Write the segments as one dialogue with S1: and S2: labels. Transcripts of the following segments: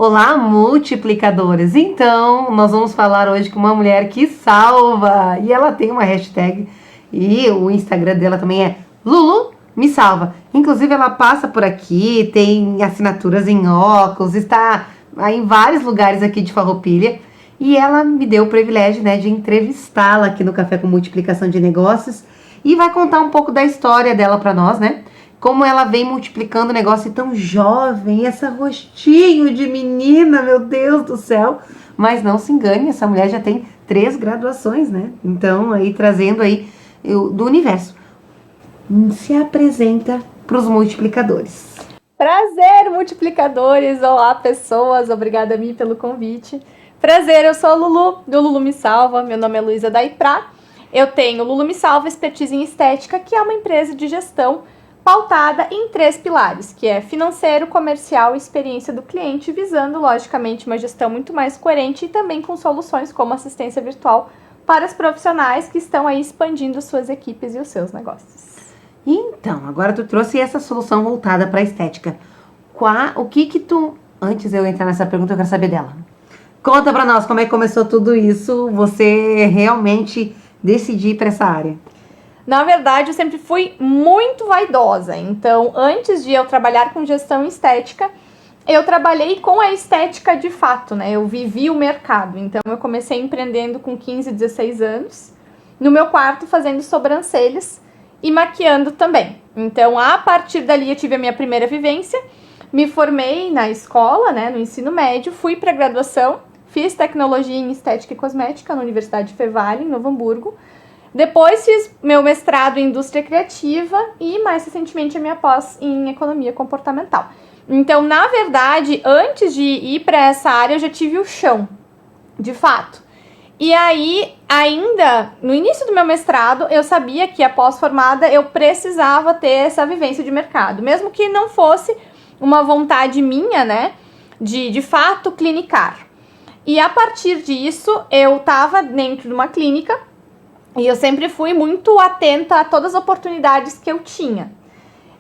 S1: Olá, multiplicadores! Então, nós vamos falar hoje com uma mulher que salva. E ela tem uma hashtag e o Instagram dela também é Lulu Me Salva. Inclusive, ela passa por aqui, tem assinaturas em óculos, está em vários lugares aqui de Farroupilha. E ela me deu o privilégio, né, de entrevistá-la aqui no Café com Multiplicação de Negócios. E vai contar um pouco da história dela para nós, né? Como ela vem multiplicando o negócio tão jovem, essa rostinho de menina, meu Deus do céu. Mas não se engane, essa mulher já tem 3 graduações, né? Então, aí trazendo aí do universo. Se apresenta para os multiplicadores.
S2: Prazer, multiplicadores! Olá, pessoas! Obrigada a mim pelo convite. Prazer, eu sou a Lulu, do Lulu Me Salva. Meu nome é Luísa Daiprá. Eu tenho Lulu Me Salva Expertise em Estética, que é uma empresa de gestão pautada em 3 pilares, que é financeiro, comercial e experiência do cliente, visando, logicamente, uma gestão muito mais coerente e também com soluções como assistência virtual para os profissionais que estão aí expandindo suas equipes e os seus negócios.
S1: Então, agora tu trouxe essa solução voltada para a estética. O que tu... Antes de eu entrar nessa pergunta, eu quero saber dela. Conta para nós como é que começou tudo isso, você realmente decidir para essa área.
S2: Na verdade, eu sempre fui muito vaidosa. Então, antes de eu trabalhar com gestão estética, eu trabalhei com a estética de fato, né? Eu vivi o mercado. Então, eu comecei empreendendo com 15, 16 anos, no meu quarto fazendo sobrancelhas e maquiando também. Então, a partir dali, eu tive a minha primeira vivência, me formei na escola, né, no ensino médio, fui para a graduação, fiz tecnologia em estética e cosmética na Universidade Fevale, em Novo Hamburgo. Depois fiz meu mestrado em indústria criativa e, mais recentemente, a minha pós em economia comportamental. Então, na verdade, antes de ir para essa área, eu já tive o chão, de fato. E aí, ainda no início do meu mestrado, eu sabia que, após formada, eu precisava ter essa vivência de mercado. Mesmo que não fosse uma vontade minha, né, de fato, clinicar. E a partir disso, eu estava dentro de uma clínica, e eu sempre fui muito atenta a todas as oportunidades que eu tinha.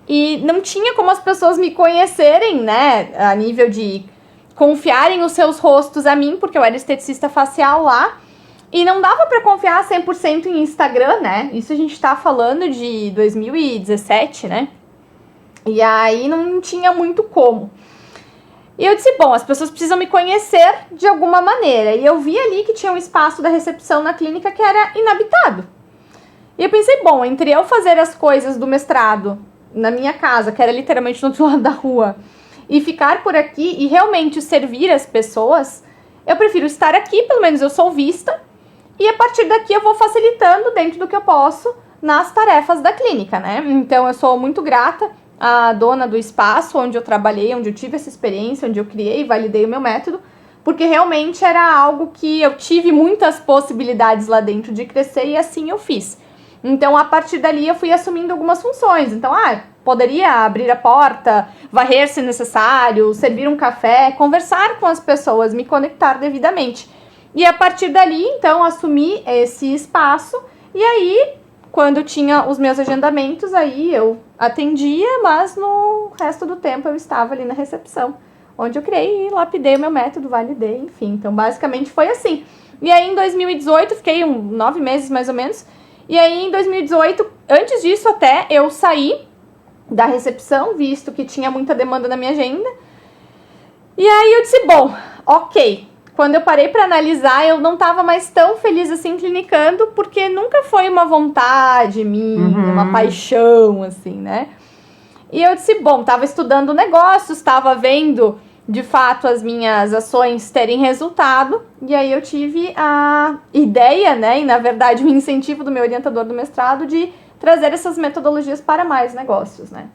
S2: E não tinha como as pessoas me conhecerem, né, a nível de confiarem os seus rostos a mim, porque eu era esteticista facial lá. E não dava para confiar 100% em Instagram, né? Isso a gente tá falando de 2017, né? E aí não tinha muito como. E eu disse, bom, as pessoas precisam me conhecer de alguma maneira. E eu vi ali que tinha um espaço da recepção na clínica que era inabitado. E eu pensei, bom, entre eu fazer as coisas do mestrado na minha casa, que era literalmente no outro lado da rua, e ficar por aqui e realmente servir as pessoas, eu prefiro estar aqui, pelo menos eu sou vista, e a partir daqui eu vou facilitando dentro do que eu posso nas tarefas da clínica, né? Então eu sou muito grata a dona do espaço onde eu trabalhei, onde eu tive essa experiência, onde eu criei e validei o meu método, porque realmente era algo que eu tive muitas possibilidades lá dentro de crescer e assim eu fiz. Então, a partir dali, eu fui assumindo algumas funções. Então, poderia abrir a porta, varrer se necessário, servir um café, conversar com as pessoas, me conectar devidamente. E a partir dali, então, assumi esse espaço e aí... Quando tinha os meus agendamentos, aí eu atendia, mas no resto do tempo eu estava ali na recepção, onde eu criei e lapidei o meu método, validei, enfim. Então, basicamente foi assim. E aí, em 2018, fiquei 9 meses mais ou menos. E aí, em 2018, antes disso até, eu saí da recepção, visto que tinha muita demanda na minha agenda. E aí eu disse, bom, ok. Quando eu parei para analisar, eu não estava mais tão feliz assim clinicando, porque nunca foi uma vontade minha, uma paixão, assim, né? E eu disse, bom, estava estudando negócios, estava vendo, de fato, as minhas ações terem resultado, e aí eu tive a ideia, né, e na verdade o incentivo do meu orientador do mestrado de trazer essas metodologias para mais negócios, né?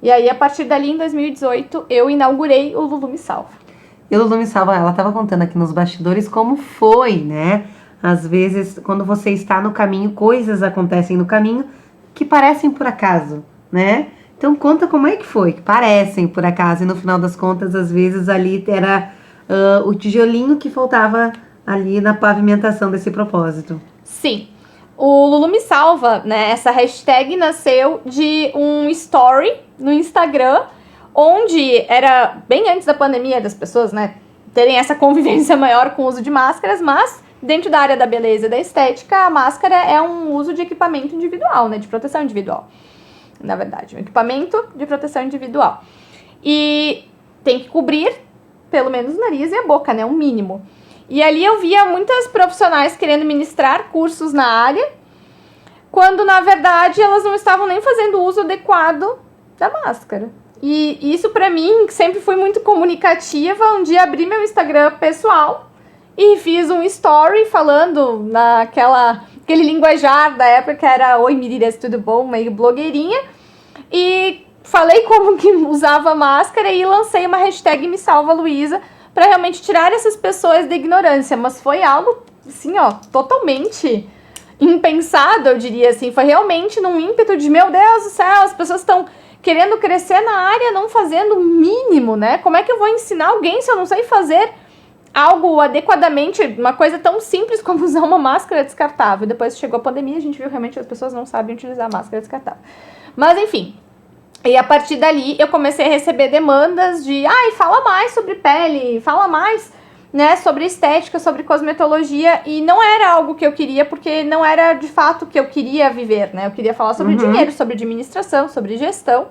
S2: E aí, a partir dali, em 2018, eu inaugurei o Lulu Me Salva.
S1: E a Lulu Me Salva, ela estava contando aqui nos bastidores como foi, né? Às vezes, quando você está no caminho, coisas acontecem no caminho que parecem por acaso, né? Então, conta como é que foi, que parecem por acaso, e no final das contas, às vezes, ali era o tijolinho que faltava ali na pavimentação desse propósito.
S2: Sim. O Lulu Me Salva, né? Essa hashtag nasceu de um story no Instagram, onde era bem antes da pandemia das pessoas, né, terem essa convivência maior com o uso de máscaras, mas dentro da área da beleza e da estética, a máscara é um uso de equipamento individual, né? De proteção individual, na verdade. Um equipamento de proteção individual. E tem que cobrir pelo menos o nariz e a boca, né? Um mínimo. E ali eu via muitas profissionais querendo ministrar cursos na área, quando na verdade elas não estavam nem fazendo uso adequado da máscara. E isso pra mim, que sempre fui muito comunicativa, um dia abri meu Instagram pessoal e fiz um story falando aquele linguajar da época que era oi meninas, tudo bom? Meio blogueirinha. E falei como que usava máscara e lancei uma hashtag Me Salva Luísa para realmente tirar essas pessoas da ignorância. Mas foi algo, assim, ó, totalmente impensado, eu diria assim. Foi realmente num ímpeto de, meu Deus do céu, as pessoas estão querendo crescer na área, não fazendo o mínimo, né? Como é que eu vou ensinar alguém se eu não sei fazer algo adequadamente, uma coisa tão simples como usar uma máscara descartável? Depois chegou a pandemia, a gente viu realmente que as pessoas não sabem utilizar máscara descartável. Mas enfim, e a partir dali eu comecei a receber demandas de, fala mais sobre pele, fala mais, né, sobre estética, sobre cosmetologia, e não era algo que eu queria, porque não era de fato o que eu queria viver, né? Eu queria falar sobre dinheiro, sobre administração, sobre gestão.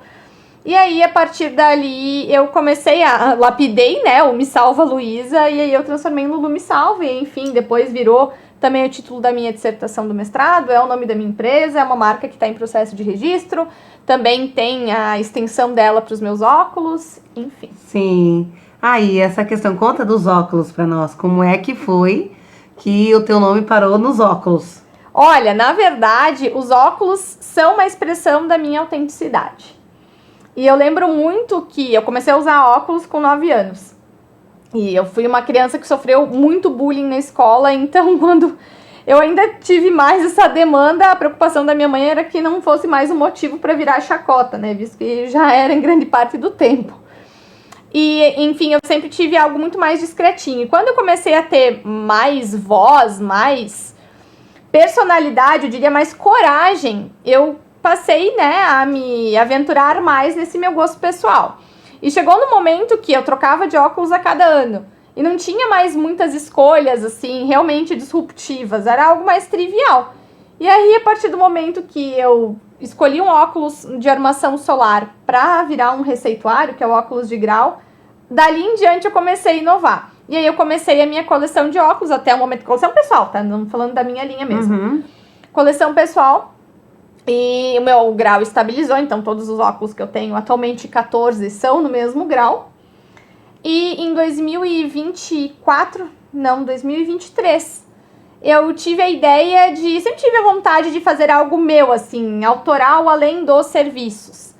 S2: E aí, a partir dali, eu comecei lapidei, né, o Me Salva Luísa, e aí eu transformei em Lulu Me Salva, e enfim, depois virou também o título da minha dissertação do mestrado, é o nome da minha empresa, é uma marca que está em processo de registro, também tem a extensão dela para os meus óculos, enfim.
S1: Sim. Aí, essa questão, conta dos óculos para nós, como é que foi que o teu nome parou nos óculos?
S2: Olha, na verdade, os óculos são uma expressão da minha autenticidade. E eu lembro muito que eu comecei a usar óculos com 9 anos. E eu fui uma criança que sofreu muito bullying na escola, então quando eu ainda tive mais essa demanda, a preocupação da minha mãe era que não fosse mais um motivo para virar chacota, né? Visto que já era em grande parte do tempo. E, enfim, eu sempre tive algo muito mais discretinho. E quando eu comecei a ter mais voz, mais personalidade, eu diria mais coragem, eu passei, né, a me aventurar mais nesse meu gosto pessoal. E chegou no momento que eu trocava de óculos a cada ano. E não tinha mais muitas escolhas, assim, realmente disruptivas. Era algo mais trivial. E aí, a partir do momento que eu escolhi um óculos de armação solar para virar um receituário, que é o óculos de grau, dali em diante eu comecei a inovar. E aí eu comecei a minha coleção de óculos até o momento, coleção pessoal, tá? Não falando da minha linha mesmo. Coleção pessoal, e o meu grau estabilizou, então todos os óculos que eu tenho atualmente, 14, são no mesmo grau. E em 2023, eu tive a ideia de, sempre tive a vontade de fazer algo meu, assim, autoral, além dos serviços.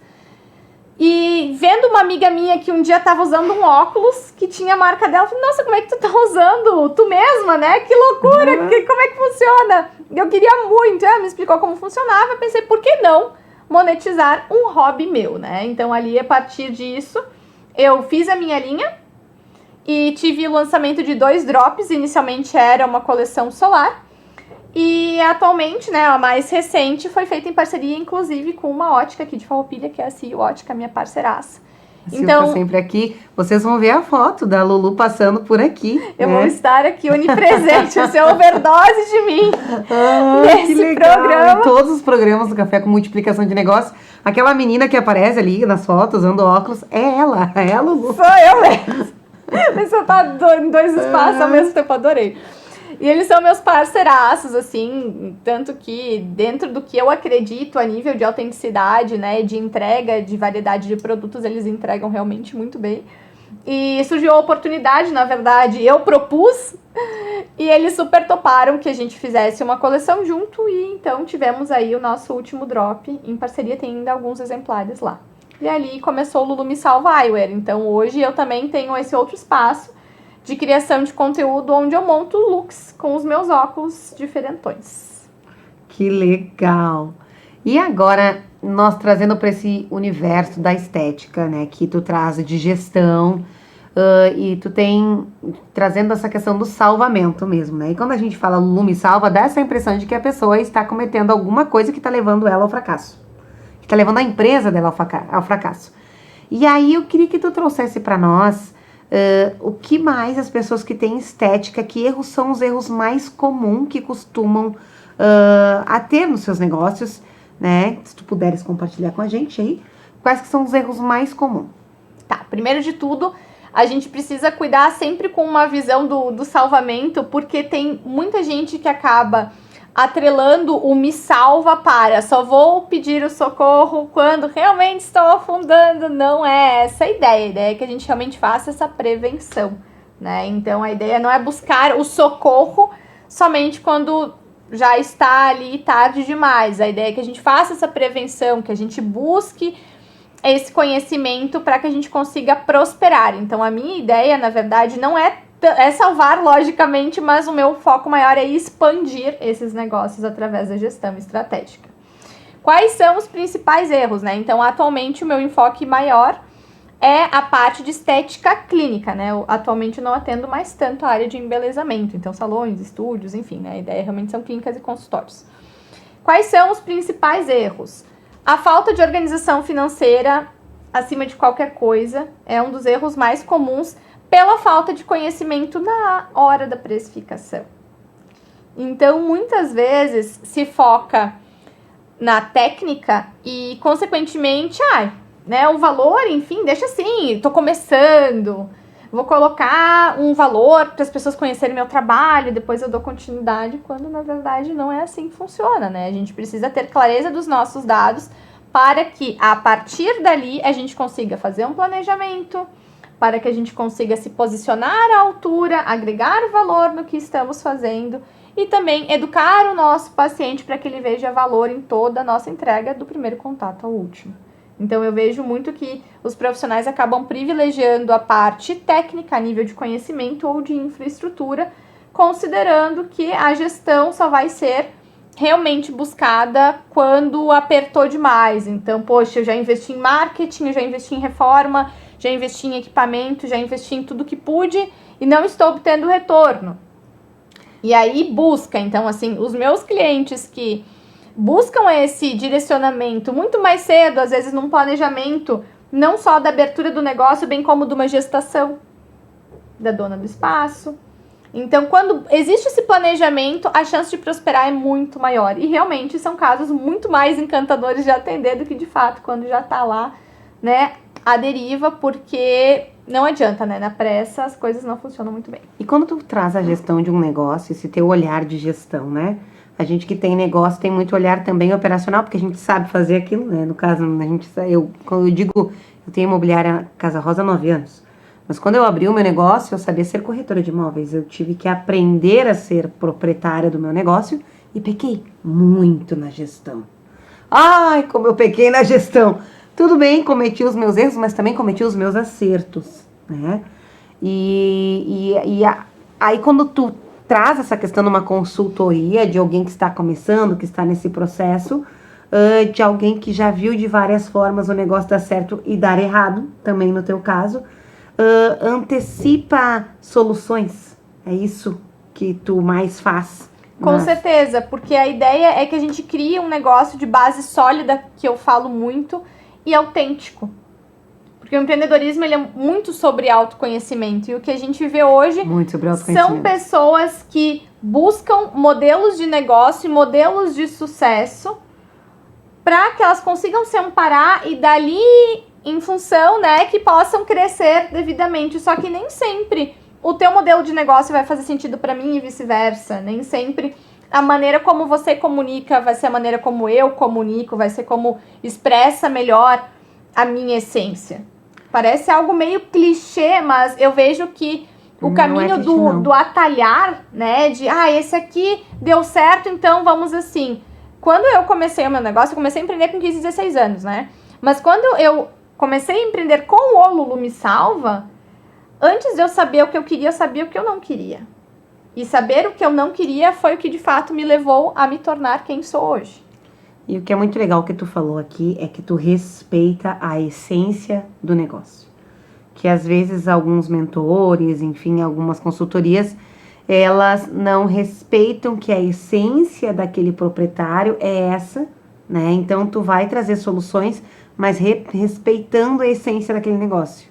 S2: E vendo uma amiga minha que um dia tava usando um óculos que tinha a marca dela, eu falei, nossa, como é que tu tá usando? Tu mesma, né? Que loucura, como é que funciona? Eu queria muito, ela me explicou como funcionava, eu pensei, por que não monetizar um hobby meu, né? Então ali, a partir disso, eu fiz a minha linha e tive o lançamento de 2 drops, inicialmente era uma coleção solar, e atualmente, né, a mais recente foi feita em parceria, inclusive, com uma ótica aqui de Farroupilha, que é a CIO Ótica, minha parceiraça.
S1: Então, tá sempre aqui. Vocês vão ver a foto da Lulu passando por aqui.
S2: Eu vou estar aqui onipresente, o seu overdose de mim nesse programa.
S1: Em todos os programas do Café com Multiplicação de Negócios. Aquela menina que aparece ali nas fotos, usando óculos, é ela, é a Lulu.
S2: Sou eu mesmo. Mas você tá em 2 espaços ao mesmo tempo, adorei. E eles são meus parceiraços, assim, tanto que dentro do que eu acredito a nível de autenticidade, né, de entrega, de variedade de produtos, eles entregam realmente muito bem. E surgiu a oportunidade, na verdade, eu propus, e eles super toparam que a gente fizesse uma coleção junto, e então tivemos aí o nosso último drop em parceria, tem ainda alguns exemplares lá. E ali começou o Lulu Me Salva Eyewear, então hoje eu também tenho esse outro espaço de criação de conteúdo onde eu monto looks com os meus óculos diferentões.
S1: Que legal! E agora, nós trazendo para esse universo da estética, né, que tu traz de gestão, e tu tem trazendo essa questão do salvamento mesmo, né? E quando a gente fala Lulu Me Salva, dá essa impressão de que a pessoa está cometendo alguma coisa que está levando ela ao fracasso, que está levando a empresa dela ao fracasso. E aí eu queria que tu trouxesse para nós O que mais as pessoas que têm estética, que erros são os erros mais comuns que costumam a ter nos seus negócios, né? Se tu puderes compartilhar com a gente aí, quais que são os erros mais comuns?
S2: Tá, primeiro de tudo, a gente precisa cuidar sempre com uma visão do salvamento, porque tem muita gente que acaba atrelando o me salva para só vou pedir o socorro quando realmente estou afundando. Não é essa a ideia é que a gente realmente faça essa prevenção, né? Então a ideia não é buscar o socorro somente quando já está ali tarde demais. A ideia é que a gente faça essa prevenção, que a gente busque esse conhecimento para que a gente consiga prosperar. Então a minha ideia, na verdade, não é salvar, logicamente, mas o meu foco maior é expandir esses negócios através da gestão estratégica. Quais são os principais erros, né? Então, atualmente, o meu enfoque maior é a parte de estética clínica, né? Atualmente, eu não atendo mais tanto a área de embelezamento, então, salões, estúdios, enfim, né? A ideia realmente são clínicas e consultórios. Quais são os principais erros? A falta de organização financeira, acima de qualquer coisa, é um dos erros mais comuns, pela falta de conhecimento na hora da precificação. Então, muitas vezes se foca na técnica e, consequentemente, né, o valor, enfim, deixa assim, tô começando, vou colocar um valor para as pessoas conhecerem meu trabalho, depois eu dou continuidade, quando na verdade não é assim que funciona, né? A gente precisa ter clareza dos nossos dados para que, a partir dali, a gente consiga fazer um planejamento, para que a gente consiga se posicionar à altura, agregar valor no que estamos fazendo e também educar o nosso paciente para que ele veja valor em toda a nossa entrega, do primeiro contato ao último. Então, eu vejo muito que os profissionais acabam privilegiando a parte técnica a nível de conhecimento ou de infraestrutura, considerando que a gestão só vai ser realmente buscada quando apertou demais. Então, poxa, eu já investi em marketing, eu já investi em reforma, já investi em equipamento, já investi em tudo que pude e não estou obtendo retorno. E aí busca, então assim, os meus clientes que buscam esse direcionamento muito mais cedo, às vezes num planejamento, não só da abertura do negócio, bem como de uma gestação da dona do espaço. Então, quando existe esse planejamento, a chance de prosperar é muito maior. E realmente são casos muito mais encantadores de atender do que de fato quando já está lá, né, a deriva, porque não adianta, né? Na pressa as coisas não funcionam muito bem.
S1: E quando tu traz a gestão de um negócio, esse teu olhar de gestão, né? A gente que tem negócio tem muito olhar também operacional, porque a gente sabe fazer aquilo, né? No caso, quando eu digo, eu tenho imobiliária Casa Rosa há 9 anos. Mas quando eu abri o meu negócio, eu sabia ser corretora de imóveis. Eu tive que aprender a ser proprietária do meu negócio e pequei muito na gestão. Ai, como eu pequei na gestão! Tudo bem, cometi os meus erros, mas também cometi os meus acertos, né? Aí quando tu traz essa questão numa consultoria de alguém que está começando, que está nesse processo, de alguém que já viu de várias formas o negócio dar certo e dar errado, também no teu caso, antecipa soluções. É isso que tu mais faz.
S2: Com certeza, porque a ideia é que a gente crie um negócio de base sólida, que eu falo muito, e autêntico. Porque o empreendedorismo ele é muito sobre autoconhecimento. E o que a gente vê hoje são pessoas que buscam modelos de negócio e modelos de sucesso para que elas consigam se amparar e dali, em função, né, que possam crescer devidamente. Só que nem sempre o teu modelo de negócio vai fazer sentido para mim e vice-versa. Nem sempre a maneira como você comunica vai ser a maneira como eu comunico, vai ser como expressa melhor a minha essência. Parece algo meio clichê, mas eu vejo que o caminho do atalhar, né, de, esse aqui deu certo, então vamos assim. Quando eu comecei o meu negócio, eu comecei a empreender com 15, 16 anos, né? Mas quando eu comecei a empreender com o Lulu Me Salva, antes de eu saber o que eu queria, eu sabia o que eu não queria. E saber o que eu não queria foi o que de fato me levou a me tornar quem sou hoje.
S1: E o que é muito legal que tu falou aqui é que tu respeita a essência do negócio. Que às vezes alguns mentores, enfim, algumas consultorias, elas não respeitam que a essência daquele proprietário é essa, né? Então tu vai trazer soluções, mas respeitando a essência daquele negócio,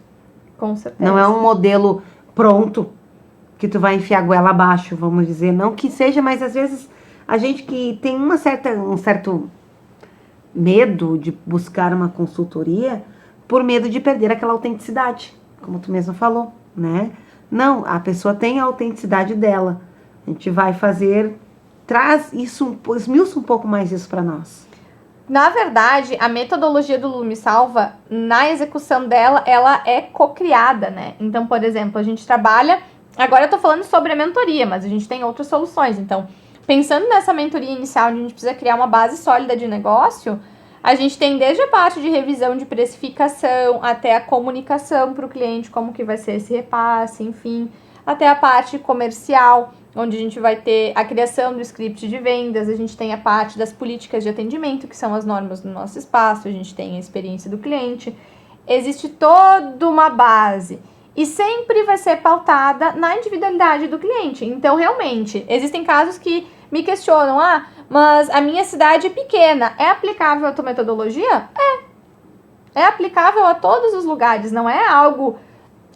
S2: Com certeza.
S1: Não é um modelo pronto que tu vai enfiar a goela abaixo, vamos dizer. Não que seja, mas às vezes a gente que tem um certo medo de buscar uma consultoria por medo de perder aquela autenticidade, como tu mesmo falou, né? Não, a pessoa tem a autenticidade dela. A gente vai fazer, traz isso, esmiuça um pouco mais isso para nós.
S2: Na verdade, a metodologia do Lulu Me Salva, na execução dela, ela é co-criada, né? Então, por exemplo, a gente trabalha... Agora eu tô falando sobre a mentoria, mas a gente tem outras soluções. Então, pensando nessa mentoria inicial, onde a gente precisa criar uma base sólida de negócio, a gente tem desde a parte de revisão de precificação, até a comunicação para o cliente, como que vai ser esse repasse, enfim, até a parte comercial, onde a gente vai ter a criação do script de vendas, a gente tem a parte das políticas de atendimento, que são as normas do nosso espaço, a gente tem a experiência do cliente. Existe toda uma base e sempre vai ser pautada na individualidade do cliente. Então, realmente, existem casos que me questionam, mas a minha cidade é pequena, é aplicável a tua metodologia? É aplicável a todos os lugares, não é algo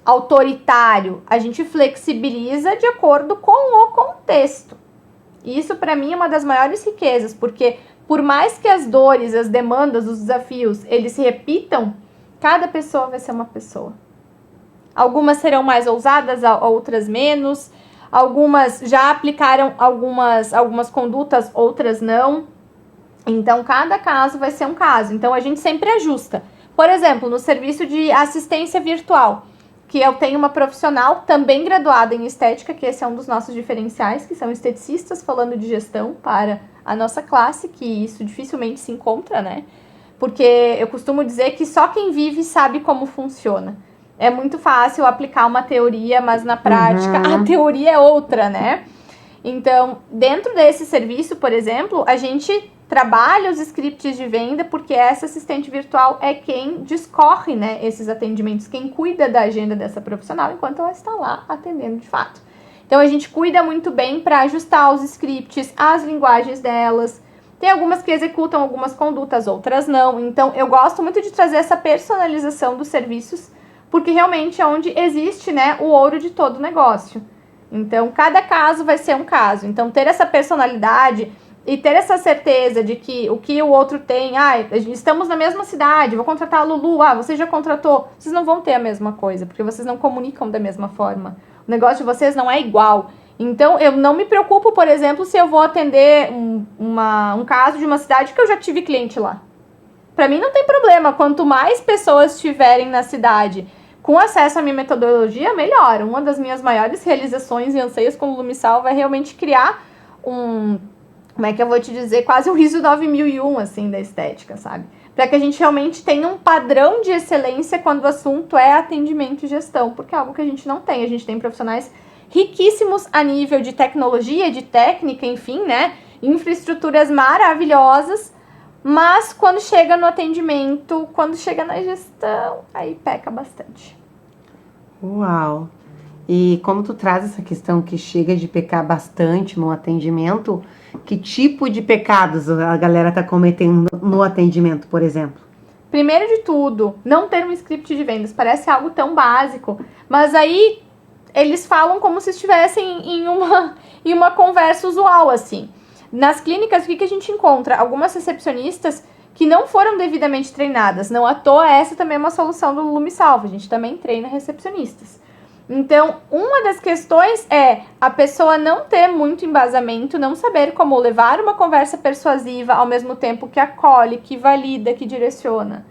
S2: autoritário. A gente flexibiliza de acordo com o contexto. E isso, para mim, é uma das maiores riquezas, porque por mais que as dores, as demandas, os desafios, eles se repitam, cada pessoa vai ser uma pessoa. Algumas serão mais ousadas, outras menos. Algumas já aplicaram algumas condutas, outras não. Então, cada caso vai ser um caso. Então, a gente sempre ajusta. Por exemplo, no serviço de assistência virtual, que eu tenho uma profissional também graduada em estética, que esse é um dos nossos diferenciais, que são esteticistas falando de gestão para a nossa classe, que isso dificilmente se encontra, né? Porque eu costumo dizer que só quem vive sabe como funciona. É muito fácil aplicar uma teoria, mas na prática a teoria é outra, né? Então, dentro desse serviço, por exemplo, a gente trabalha os scripts de venda porque essa assistente virtual é quem discorre, né, esses atendimentos, quem cuida da agenda dessa profissional enquanto ela está lá atendendo de fato. Então, a gente cuida muito bem para ajustar os scripts, as linguagens delas. Tem algumas que executam algumas condutas, outras não. Então, eu gosto muito de trazer essa personalização dos serviços, porque realmente é onde existe, né, o ouro de todo negócio. Então, cada caso vai ser um caso. Então, ter essa personalidade e ter essa certeza de que o que o outro tem, estamos na mesma cidade, vou contratar a Lulu, você já contratou, vocês não vão ter a mesma coisa, porque vocês não comunicam da mesma forma. O negócio de vocês não é igual. Então, eu não me preocupo, por exemplo, se eu vou atender um caso de uma cidade que eu já tive cliente lá. Para mim não tem problema, quanto mais pessoas tiverem na cidade com acesso à minha metodologia, melhor. Uma das minhas maiores realizações e anseios como Lulu Me Salva é realmente criar como é que eu vou te dizer, quase um ISO 9001, assim, da estética, sabe? Para que a gente realmente tenha um padrão de excelência quando o assunto é atendimento e gestão, porque é algo que a gente não tem. A gente tem profissionais riquíssimos a nível de tecnologia, de técnica, enfim, né? Infraestruturas maravilhosas, mas quando chega no atendimento, quando chega na gestão, aí peca bastante.
S1: Uau! E como tu traz essa questão que chega de pecar bastante no atendimento, que tipo de pecados a galera tá cometendo no atendimento, por exemplo?
S2: Primeiro de tudo, não ter um script de vendas. Parece algo tão básico, mas aí eles falam como se estivessem em uma conversa usual, assim. Nas clínicas, o que a gente encontra? Algumas recepcionistas que não foram devidamente treinadas. Não à toa, essa também é uma solução do Lulu Me Salva. A gente também treina recepcionistas. Então, uma das questões é a pessoa não ter muito embasamento, não saber como levar uma conversa persuasiva ao mesmo tempo que acolhe, que valida, que direciona.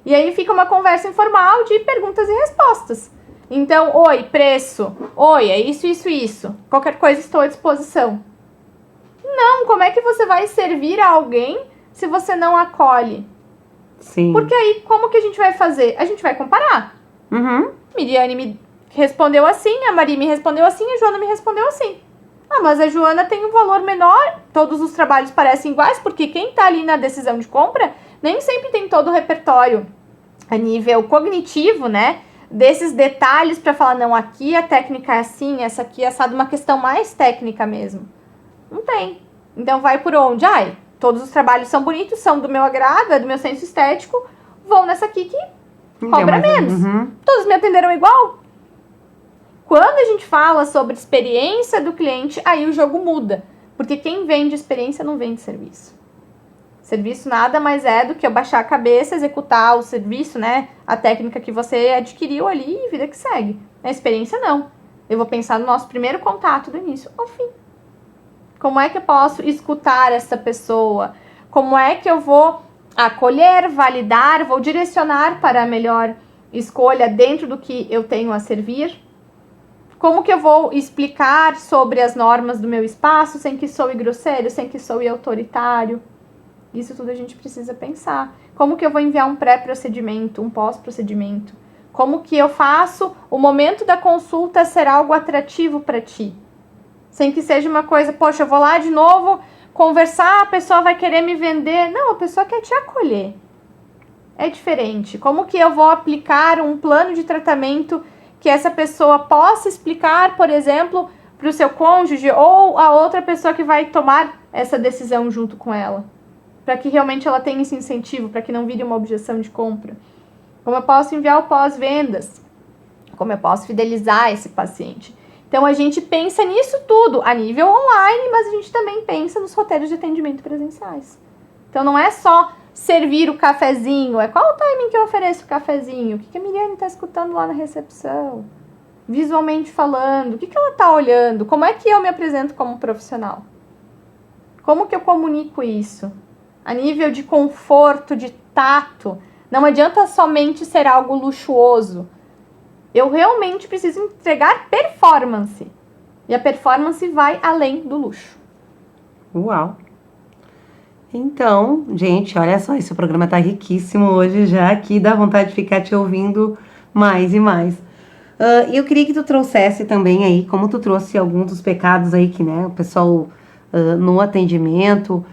S2: E aí fica uma conversa informal de perguntas e respostas. Então, oi, preço. Oi, é isso, isso, isso. Qualquer coisa, estou à disposição. Não, como é que você vai servir a alguém se você não acolhe?
S1: Sim.
S2: Porque aí, como que a gente vai fazer? A gente vai comparar. Miriane me respondeu assim, a Maria me respondeu assim, a Joana me respondeu assim. Mas a Joana tem um valor menor, todos os trabalhos parecem iguais, porque quem está ali na decisão de compra nem sempre tem todo o repertório a nível cognitivo, né? Desses detalhes para falar, não, aqui a técnica é assim, essa aqui é assado, uma questão mais técnica mesmo. Não tem. Então vai por onde? Todos os trabalhos são bonitos, são do meu agrado, é do meu senso estético, vou nessa aqui que cobra menos. Todos me atenderam igual. Quando a gente fala sobre experiência do cliente, aí o jogo muda. Porque quem vende experiência não vende serviço. Serviço nada mais é do que eu baixar a cabeça, executar o serviço, né? A técnica que você adquiriu ali e vida que segue. A experiência não. Eu vou pensar no nosso primeiro contato do início ao fim. Como é que eu posso escutar essa pessoa? Como é que eu vou acolher, validar, vou direcionar para a melhor escolha dentro do que eu tenho a servir? Como que eu vou explicar sobre as normas do meu espaço sem que soe grosseiro, sem que soe autoritário? Isso tudo a gente precisa pensar. Como que eu vou enviar um pré-procedimento, um pós-procedimento? Como que eu faço o momento da consulta ser algo atrativo para ti? Sem que seja uma coisa, poxa, eu vou lá de novo conversar, a pessoa vai querer me vender. Não, a pessoa quer te acolher. É diferente. Como que eu vou aplicar um plano de tratamento que essa pessoa possa explicar, por exemplo, para o seu cônjuge ou a outra pessoa que vai tomar essa decisão junto com ela? Para que realmente ela tenha esse incentivo, para que não vire uma objeção de compra. Como eu posso enviar o pós-vendas? Como eu posso fidelizar esse paciente? Então, a gente pensa nisso tudo a nível online, mas a gente também pensa nos roteiros de atendimento presenciais. Então, não é só servir o cafezinho, é qual o timing que eu ofereço o cafezinho? O que a Miriane está escutando lá na recepção? Visualmente falando, o que ela está olhando? Como é que eu me apresento como profissional? Como que eu comunico isso? A nível de conforto, de tato. Não adianta somente ser algo luxuoso. Eu realmente preciso entregar performance. E a performance vai além do luxo.
S1: Uau! Então, gente, olha só, esse programa tá riquíssimo hoje já, aqui dá vontade de ficar te ouvindo mais e mais. E eu queria que tu trouxesse também aí, como tu trouxe alguns dos pecados aí que, né, o pessoal no atendimento,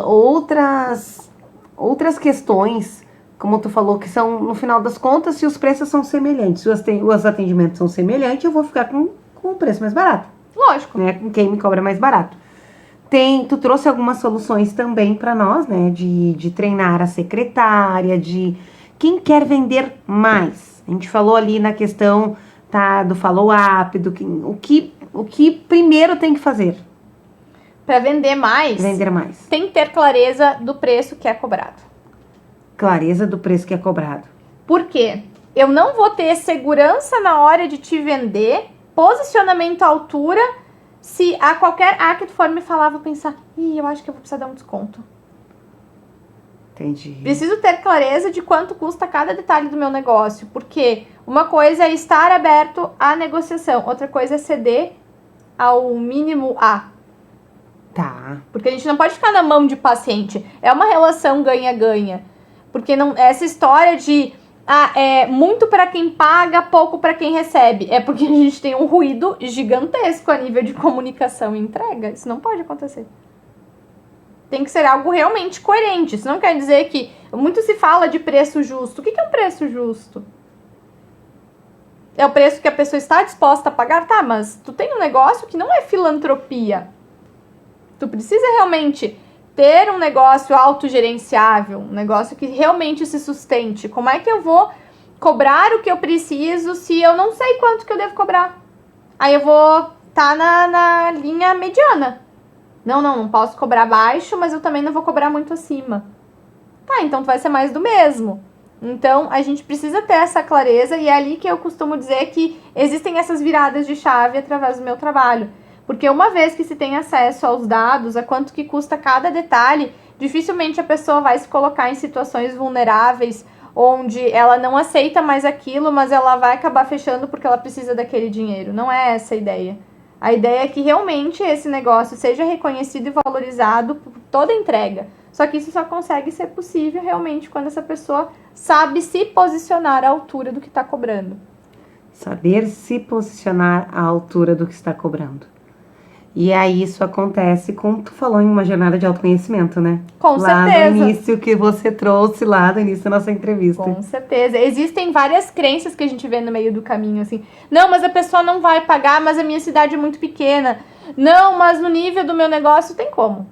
S1: outras questões, como tu falou, que são, no final das contas, se os preços são semelhantes, se os atendimentos são semelhantes, eu vou ficar com o preço mais barato.
S2: Lógico.
S1: Né, com quem me cobra mais barato. Tu trouxe algumas soluções também para nós, né, de treinar a secretária, de quem quer vender mais. A gente falou ali na questão, tá, do follow-up, o que primeiro tem que fazer.
S2: Para vender mais, tem que ter clareza do preço que é cobrado.
S1: Clareza do preço que é cobrado.
S2: Por quê? Eu não vou ter segurança na hora de te vender, posicionamento à altura, se a qualquer que tu for me falar, vou pensar, eu acho que eu vou precisar dar um desconto.
S1: Entendi.
S2: Preciso ter clareza de quanto custa cada detalhe do meu negócio, porque uma coisa é estar aberto à negociação, outra coisa é ceder ao mínimo A.
S1: Tá.
S2: Porque a gente não pode ficar na mão de paciente. É uma relação ganha-ganha. Porque não, essa história de é muito para quem paga, pouco para quem recebe. É porque a gente tem um ruído gigantesco a nível de comunicação e entrega. Isso não pode acontecer. Tem que ser algo realmente coerente. Isso não quer dizer que... Muito se fala de preço justo. O que é um preço justo? É o preço que a pessoa está disposta a pagar? Tá, mas tu tem um negócio que não é filantropia. Tu precisa realmente ter um negócio autogerenciável, um negócio que realmente se sustente. Como é que eu vou cobrar o que eu preciso se eu não sei quanto que eu devo cobrar? Aí eu vou estar na linha mediana. Não posso cobrar baixo, mas eu também não vou cobrar muito acima. Tá, então vai ser mais do mesmo. Então, a gente precisa ter essa clareza e é ali que eu costumo dizer que existem essas viradas de chave através do meu trabalho. Porque uma vez que se tem acesso aos dados, a quanto que custa cada detalhe, dificilmente a pessoa vai se colocar em situações vulneráveis, onde ela não aceita mais aquilo, mas ela vai acabar fechando porque ela precisa daquele dinheiro. Não é essa a ideia. A ideia é que realmente esse negócio seja reconhecido e valorizado por toda a entrega. Só que isso só consegue ser possível realmente quando essa pessoa sabe se posicionar à altura do que está cobrando.
S1: Saber se posicionar à altura do que está cobrando. E aí isso acontece, como tu falou, em uma jornada de autoconhecimento, né?
S2: Com certeza.
S1: Lá no início que você trouxe, lá no início da nossa entrevista.
S2: Com certeza. Existem várias crenças que a gente vê no meio do caminho, assim. Não, mas a pessoa não vai pagar, mas a minha cidade é muito pequena. Não, mas no nível do meu negócio tem como.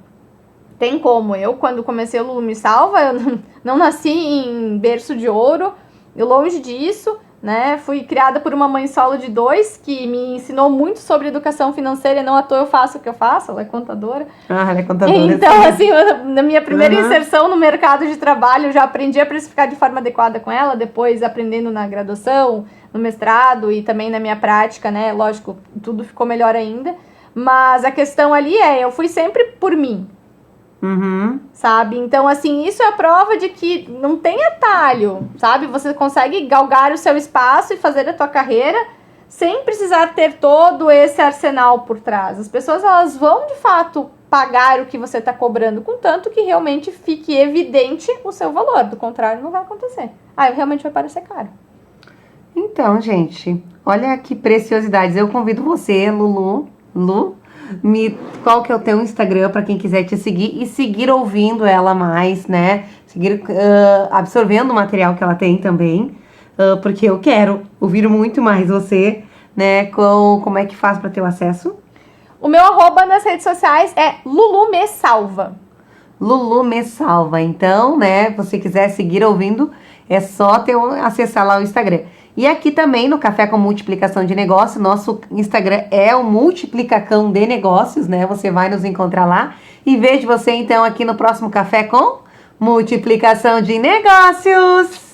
S2: Tem como. Eu, quando comecei o Lulu Me Salva, eu não nasci em berço de ouro. E longe disso, né? Fui criada por uma mãe solo de 2 que me ensinou muito sobre educação financeira e não à toa eu faço o que eu faço, ela é contadora.
S1: Ah, ela é contadora.
S2: Então, assim, na minha primeira inserção no mercado de trabalho, eu já aprendi a precificar de forma adequada com ela, depois aprendendo na graduação, no mestrado e também na minha prática, né? Lógico, tudo ficou melhor ainda. Mas a questão ali eu fui sempre por mim. Sabe? Então, assim, isso é a prova de que não tem atalho, sabe? Você consegue galgar o seu espaço e fazer a tua carreira sem precisar ter todo esse arsenal por trás. As pessoas, elas vão, de fato, pagar o que você está cobrando, contanto que realmente fique evidente o seu valor. Do contrário, não vai acontecer. Aí realmente vai parecer caro.
S1: Então, gente, olha que preciosidades. Eu convido você, Lu, qual que é o teu Instagram para quem quiser te seguir e seguir ouvindo ela mais, né? Seguir absorvendo o material que ela tem também, porque eu quero ouvir muito mais você, né? Como é que faz para ter o acesso?
S2: O meu @ nas redes sociais é Lulu Me Salva.
S1: Lulu Me Salva. Então, né? Você quiser seguir ouvindo, é só acessar lá o Instagram. E aqui também no Café com Multiplicação de Negócios, nosso Instagram é o Multiplicacão de Negócios, né? Você vai nos encontrar lá. E vejo você então aqui no próximo Café com Multiplicação de Negócios.